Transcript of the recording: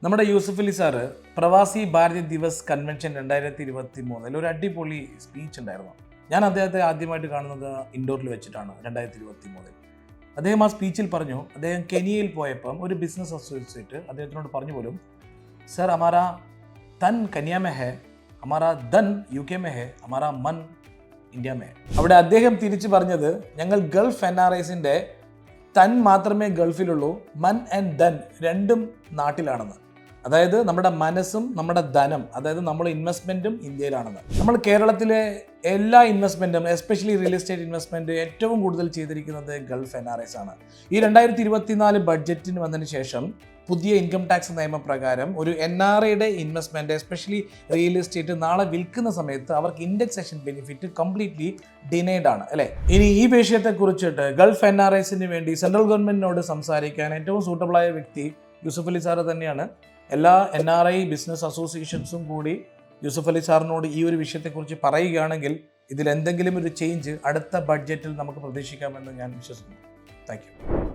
നമ്മുടെ യൂസുഫ് അലി സാറ് പ്രവാസി ഭാരതി ദിവസ് കൺവെൻഷൻ 2023 ഒരു അടിപൊളി സ്പീച്ച് ഉണ്ടായിരുന്നു. ഞാൻ അദ്ദേഹത്തെ ആദ്യമായിട്ട് കാണുന്നത് ഇൻഡോറിൽ വെച്ചിട്ടാണ് 2023. അദ്ദേഹം ആ സ്പീച്ചിൽ പറഞ്ഞു, അദ്ദേഹം കെനിയയിൽ പോയപ്പം ഒരു ബിസിനസ് അസോസിയേറ്റ് അദ്ദേഹത്തിനോട് പറഞ്ഞു പോലും, സർ ഹമാരാ തൻ കന്യ മേ ഹെ, ഹമാരാ ധൻ UK മേ ഹെ, ഹമാരാ മൻ ഇന്ത്യ മേ. അവിടെ അദ്ദേഹം തിരിച്ചു പറഞ്ഞത്, ഞങ്ങൾ ഗൾഫ് NRIസിൻ്റെ തൻ മാത്രമേ ഗൾഫിലുള്ളൂ, മൻ ആൻഡ് ധൻ രണ്ടും നാട്ടിലാണെന്ന്. അതായത് നമ്മുടെ മനസ്സും നമ്മുടെ ധനം, അതായത് നമ്മുടെ ഇൻവെസ്റ്റ്മെൻറ്റും ഇന്ത്യയിലാണെന്ന്. നമ്മൾ കേരളത്തിലെ എല്ലാ ഇൻവെസ്റ്റ്മെൻറ്റും, എസ്പെഷ്യലി റിയൽ എസ്റ്റേറ്റ് ഇൻവെസ്റ്റ്മെൻറ്റ് ഏറ്റവും കൂടുതൽ ചെയ്തിരിക്കുന്നത് ഗൾഫ് NRIs ആണ്. ഈ 2024 ബഡ്ജറ്റിന് വന്നതിന് ശേഷം പുതിയ ഇൻകം ടാക്സ് നിയമപ്രകാരം ഒരു NRIയുടെ ഇൻവെസ്റ്റ്മെൻറ്റ്, എസ്പെഷ്യലി റിയൽ എസ്റ്റേറ്റ് നാളെ വിൽക്കുന്ന സമയത്ത് അവർക്ക് ഇൻഡെക്സേഷൻ ബെനിഫിറ്റ് കംപ്ലീറ്റ്ലി ഡിനൈഡ് ആണ് അല്ലേ. ഇനി ഈ വിഷയത്തെക്കുറിച്ചിട്ട് ഗൾഫ് NRIസിന് വേണ്ടി സെൻട്രൽ ഗവൺമെൻറ്റിനോട് സംസാരിക്കാൻ ഏറ്റവും സൂട്ടബിളായ വ്യക്തി യൂസുഫ് അലി സാറ് തന്നെയാണ്. എല്ലാ NRI ബിസിനസ് അസോസിയേഷൻസും കൂടി യൂസുഫ് അലി സാറിനോട് ഈ ഒരു വിഷയത്തെക്കുറിച്ച് പറയുകയാണെങ്കിൽ ഇതിലെന്തെങ്കിലും ഒരു ചേഞ്ച് അടുത്ത ബഡ്ജറ്റിൽ നമുക്ക് പ്രതീക്ഷിക്കാമെന്ന് ഞാൻ വിശ്വസിക്കുന്നു. Thank you.